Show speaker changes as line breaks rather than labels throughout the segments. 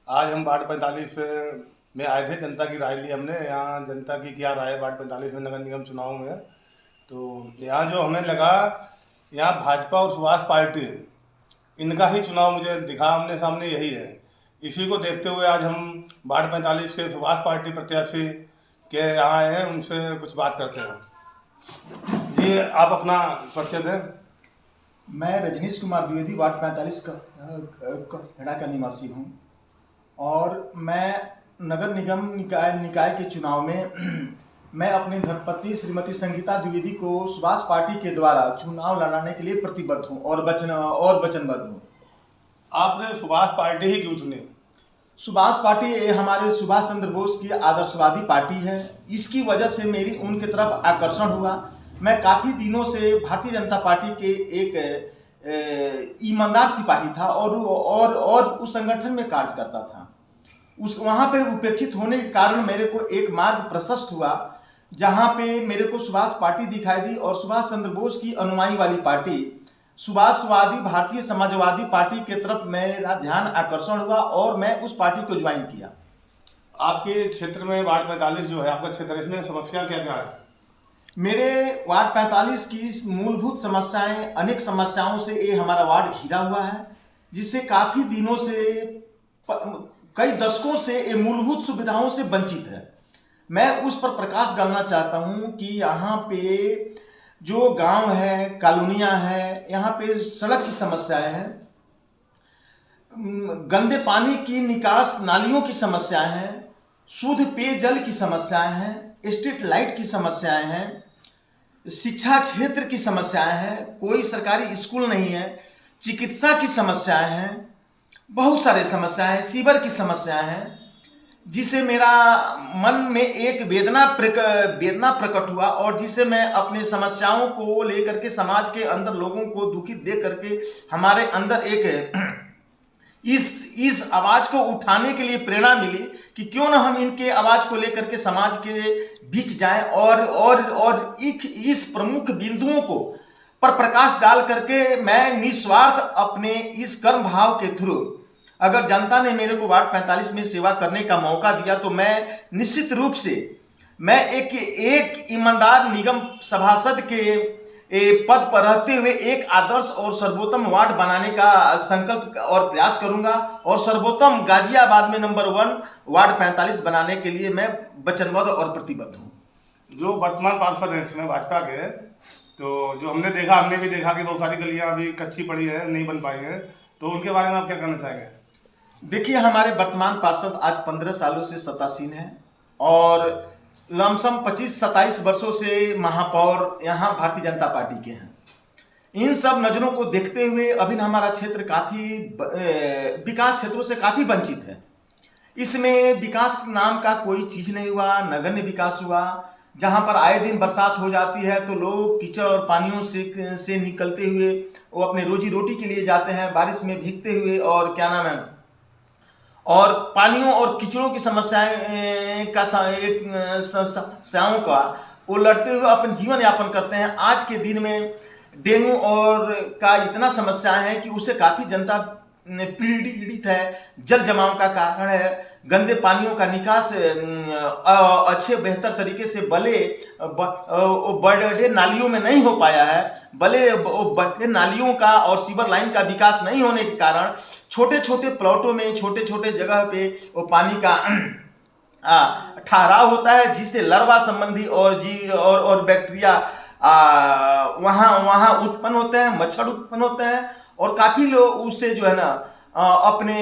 आज हम वार्ड 45 में आए थे। जनता की राय ली हमने। यहाँ जनता की क्या राय है वार्ड 45 में नगर निगम चुनाव में। तो यहाँ जो हमें लगा, यहाँ भाजपा और सुभाष पार्टी इनका ही चुनाव मुझे दिखा हमने सामने, यही है। इसी को देखते हुए आज हम वार्ड 45 के सुभाष पार्टी प्रत्याशी के यहाँ आए हैं, उनसे कुछ बात करते हैं। जी, आप अपना परिचय दें।
मैं रजनीश कुमार द्विवेदी वार्ड 45 का हेड़ा का निवासी हूँ और मैं नगर निगम निकाय के चुनाव में मैं अपनी धर्मपत्नी श्रीमती संगीता द्विवेदी को सुभाष पार्टी के द्वारा चुनाव लड़ाने के लिए प्रतिबद्ध हूँ और वचनबद्ध हूँ।
आपने सुभाष पार्टी ही क्यों चुनी?
सुभाष पार्टी हमारे सुभाष चंद्र बोस की आदर्शवादी पार्टी है। इसकी वजह से मेरी उनके तरफ आकर्षण हुआ। मैं काफ़ी दिनों से भारतीय जनता पार्टी के एक ईमानदार सिपाही था और उस संगठन में कार्य करता था। उस वहाँ पर उपेक्षित होने के कारण मेरे को एक मार्ग प्रशस्त हुआ जहाँ पे मेरे को सुभाष पार्टी दिखाई दी और सुभाष चंद्र बोस की अनुयायी वाली पार्टी सुभाषवादी भारतीय समाजवादी पार्टी के तरफ मेरा ध्यान आकर्षण हुआ और मैं उस पार्टी को ज्वाइन किया।
आपके क्षेत्र में वार्ड 45 जो है आपका क्षेत्र, इसमें समस्या क्या क्या है?
मेरे वार्ड 45 की मूलभूत समस्याएं, अनेक समस्याओं से ये हमारा वार्ड घिरा हुआ है, जिससे काफ़ी दिनों से, कई दशकों से ये मूलभूत सुविधाओं से वंचित है। मैं उस पर प्रकाश डालना चाहता हूं कि यहाँ पे जो गांव है, कॉलोनियाँ है, यहाँ पे सड़क की समस्याएं हैं, गंदे पानी की निकास नालियों की समस्याएं हैं, शुद्ध पेयजल की समस्याएं हैं, स्ट्रीट लाइट की समस्याएं हैं, शिक्षा क्षेत्र की समस्याएं हैं, कोई सरकारी स्कूल नहीं है, चिकित्सा की समस्याएं हैं, बहुत सारे समस्याएं हैं, सीवर की समस्याएं हैं, जिसे मेरा मन में एक वेदना प्रकट हुआ और जिसे मैं अपने समस्याओं को लेकर के समाज के अंदर लोगों को दुखित देख करके हमारे अंदर एक इस आवाज को उठाने के लिए प्रेरणा मिली कि क्यों ना हम इनके आवाज को लेकर के समाज के बीच जाएं और इस प्रमुख बिंदुओं को पर प्रकाश डाल करके मैं निस्वार्थ अपने इस कर्म भाव के थ्रू, अगर जनता ने मेरे को वार्ड 45 में सेवा करने का मौका दिया तो मैं निश्चित रूप से मैं एक ईमानदार निगम सभासद के पद पर रहते हुए एक आदर्श और सर्वोत्तम वार्ड बनाने का संकल्प और प्रयास करूंगा और सर्वोत्तम गाजियाबाद में नंबर 1 वार्ड 45 बनाने के लिए मैं वचनबद्ध और प्रतिबद्ध हूँ।
जो वर्तमान पार्षद हैं इसमें भाजपा के, तो जो हमने भी देखा कि बहुत सारी गलियां अभी कच्ची पड़ी है, नहीं बन पाई हैं, तो उनके बारे में आप क्या कहना चाहेंगे?
देखिए, हमारे वर्तमान पार्षद आज 15 सालों से सत्तासीन है और लमसम 25-27 वर्षों से महापौर यहाँ भारतीय जनता पार्टी के हैं। इन सब नजरों को देखते हुए अभी हमारा क्षेत्र काफ़ी विकास क्षेत्रों से काफ़ी वंचित है। इसमें विकास नाम का कोई चीज़ नहीं हुआ, नगण्य विकास हुआ। जहाँ पर आए दिन बरसात हो जाती है तो लोग कीचड़ और पानियों से निकलते हुए वो अपने रोजी रोटी के लिए जाते हैं, बारिश में भीगते हुए, और क्या नाम है, और पानियों और कीचड़ों की समस्याएं का समस्याओं का वो लड़ते हुए अपन जीवन यापन करते हैं। आज के दिन में डेंगू और का इतना समस्या है कि उसे काफ़ी जनता पीड़ित है। जल जमाव का कारण है, गंदे पानियों का निकास अच्छे बेहतर तरीके से बड़े नालियों में नहीं हो पाया है। बड़े नालियों का और सीवर लाइन का विकास नहीं होने के कारण छोटे छोटे प्लॉटों में, छोटे छोटे जगह पे वो पानी का ठहराव होता है, जिससे लार्वा संबंधी और बैक्टीरिया वहाँ उत्पन्न होते हैं, मच्छर उत्पन्न होते हैं और काफ़ी लोग उससे जो है ना अपने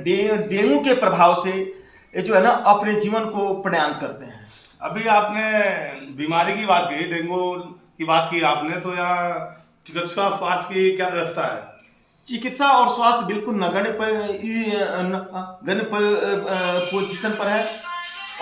डेंगू के प्रभाव से जो है ना अपने जीवन को प्रयाण करते हैं।
अभी आपने बीमारी की बात की, डेंगू की बात की आपने, तो यहाँ चिकित्सा स्वास्थ्य की क्या व्यवस्था है?
चिकित्सा और स्वास्थ्य बिल्कुल नगण्य पोजीशन पर है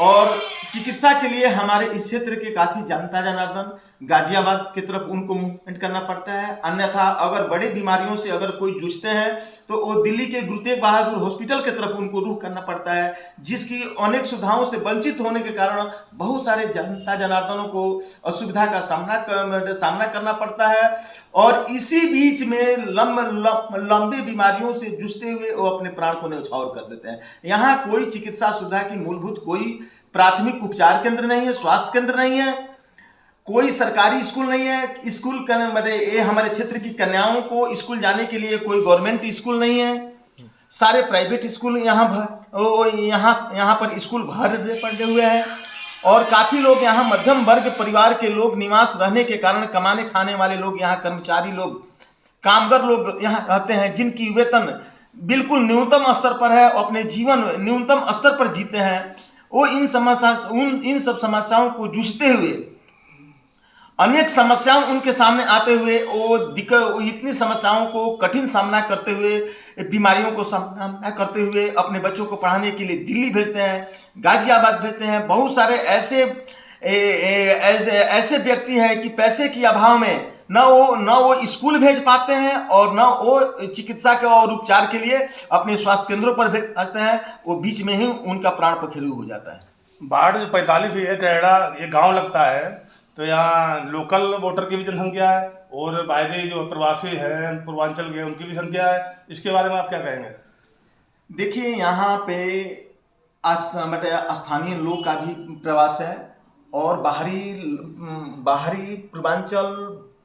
और चिकित्सा के लिए हमारे इस क्षेत्र के काफ़ी जनता जनार्दन गाजियाबाद की तरफ उनको मूवमेंट करना पड़ता है। अन्यथा अगर बड़े बीमारियों से अगर कोई जूझते हैं तो वो दिल्ली के गुरु तेग बहादुर हॉस्पिटल की तरफ उनको रुख करना पड़ता है, जिसकी अनेक सुविधाओं से वंचित होने के कारण बहुत सारे जनता जनार्दनों को असुविधा का सामना करना पड़ता है। और इसी बीच में लंबी बीमारियों से जूझते हुए वो अपने प्राण को न्यौछावर कर देते हैं। यहाँ कोई चिकित्सा सुविधा की मूलभूत कोई प्राथमिक उपचार केंद्र नहीं है, स्वास्थ्य केंद्र नहीं है, कोई सरकारी स्कूल नहीं है। स्कूल ये हमारे क्षेत्र की कन्याओं को स्कूल जाने के लिए कोई गवर्नमेंट स्कूल नहीं है, सारे प्राइवेट स्कूल यहाँ पर स्कूल भरे पड़े हुए हैं। और काफ़ी लोग यहाँ मध्यम वर्ग परिवार के लोग निवास रहने के कारण कमाने खाने वाले लोग यहाँ कर्मचारी लोग कामगार लोग यहाँ रहते हैं, जिनकी वेतन बिल्कुल न्यूनतम स्तर पर है, अपने जीवन न्यूनतम स्तर पर जीते हैं। वो इन सब समस्याओं को जूझते हुए, अनेक समस्याओं उनके सामने आते हुए वो इतनी समस्याओं को कठिन सामना करते हुए, बीमारियों को सामना करते हुए अपने बच्चों को पढ़ाने के लिए दिल्ली भेजते हैं, गाजियाबाद भेजते हैं। बहुत सारे ऐसे व्यक्ति हैं कि पैसे के अभाव में न वो स्कूल भेज पाते हैं और न वो चिकित्सा के और उपचार के लिए अपने स्वास्थ्य केंद्रों पर भेजते हैं। वो बीच में ही उनका प्राण पखेरु हो जाता है।
बाढ़ जो 45 है, कैड़ा ये गांव लगता है, तो यहाँ लोकल वोटर की भी जनसंख्या है और बाहरी जो प्रवासी हैं पूर्वांचल के उनकी भी संख्या है। इसके बारे में आप क्या कहेंगे?
देखिए, यहाँ पे स्थानीय लोग का भी प्रवास है और बाहरी पूर्वांचल,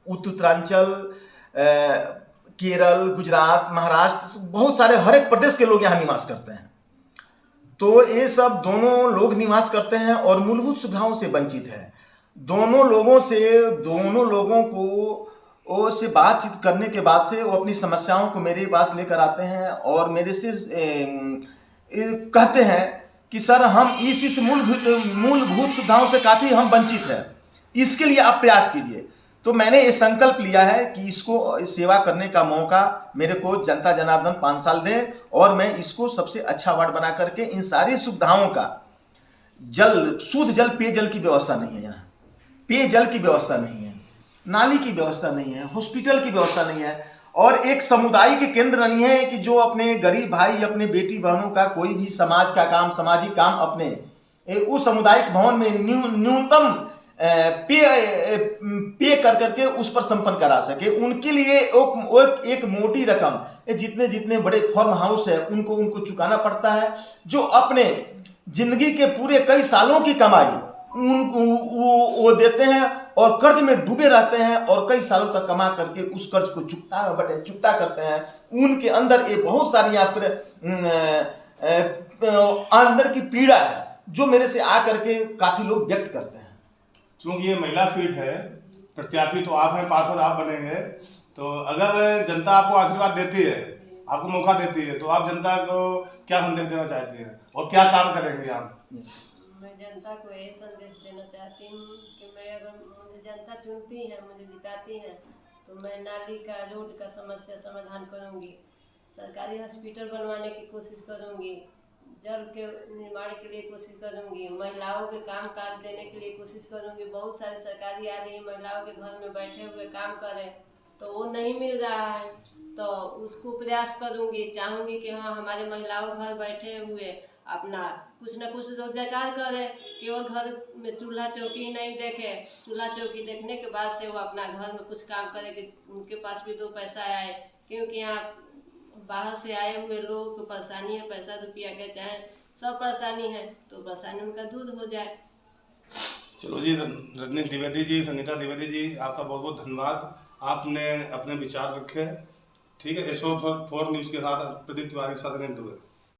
उत्तरांचल, केरल, गुजरात, महाराष्ट्र, बहुत सारे हर एक प्रदेश के लोग यहाँ निवास करते हैं। तो ये सब दोनों लोग निवास करते हैं और मूलभूत सुविधाओं से वंचित है। दोनों लोगों को से बातचीत करने के बाद से वो अपनी समस्याओं को मेरे पास लेकर आते हैं और मेरे से कहते हैं कि सर, हम इस मूलभूत सुविधाओं से काफ़ी हम वंचित हैं, इसके लिए आप प्रयास कीजिए। तो मैंने ये संकल्प लिया है कि इसको सेवा करने का मौका मेरे को जनता जनार्दन 5 साल दे और मैं इसको सबसे अच्छा वार्ड बना करके इन सारी सुविधाओं का शुद्ध जल, पेयजल की व्यवस्था नहीं है, यहाँ पेयजल की व्यवस्था नहीं है, नाली की व्यवस्था नहीं है, हॉस्पिटल की व्यवस्था नहीं है और एक सामुदायिक केंद्र नहीं है कि जो अपने गरीब भाई, अपने बेटी बहनों का कोई भी समाज का काम, सामाजिक काम अपने उस सामुदायिक भवन में न्यूनतम पे करके उस पर संपन्न करा सके। उनके लिए एक मोटी रकम, जितने बड़े फार्म हाउस है उनको चुकाना पड़ता है, जो अपने जिंदगी के पूरे कई सालों की कमाई उनको वो देते हैं और कर्ज में डूबे रहते हैं और कई सालों तक कमा करके उस कर्ज को चुकता करते हैं। उनके अंदर ये बहुत सारी अंदर की पीड़ा है जो मेरे से आकर के काफी लोग व्यक्त करते हैं।
क्योंकि ये महिला सीट है, प्रत्याशी तो आप हैं, पार्षद आप बनेंगे, तो अगर जनता आपको आशीर्वाद देती है, आपको मौका देती है, तो आप जनता को क्या संदेश देना चाहती हैं और क्या काम करेंगे आप?
मैं जनता को ये संदेश देना चाहती हूँ कि मैं, अगर मुझे जनता चुनती है, मुझे जिताती है, तो मैं नाली का, रोड का समस्या समाधान करूँगी, सरकारी हॉस्पिटल बनवाने की कोशिश करूँगी, जल के निर्माण के लिए कोशिश करूँगी, महिलाओं के काम काज देने के लिए कोशिश करूँगी। बहुत सारे सरकारी आदमी महिलाओं के घर में बैठे हुए काम करें तो वो नहीं मिल रहा है, तो उसको प्रयास करूँगी, चाहूँगी कि हाँ, हमारे महिलाओं घर बैठे हुए अपना कुछ न कुछ रोजगार करे, केवल घर में चूल्हा चौकी नहीं देखे, चूल्हा चौकी देखने के बाद से वो अपना घर में कुछ काम करे कि उनके पास भी 2 पैसा आए। क्योंकि यहाँ बाहर से आए हुए लोगों को परेशानी है, पैसा रुपया के चाहे सब परेशानी है, तो परेशानी उनका दूर हो जाए।
चलो जी, रजनीश द्विवेदी जी, संगीता द्विवेदी जी, आपका बहुत बहुत धन्यवाद। आपने अपने विचार रखे। ठीक है, SO4 न्यूज़ के साथ प्रदीप तिवारी के साथ।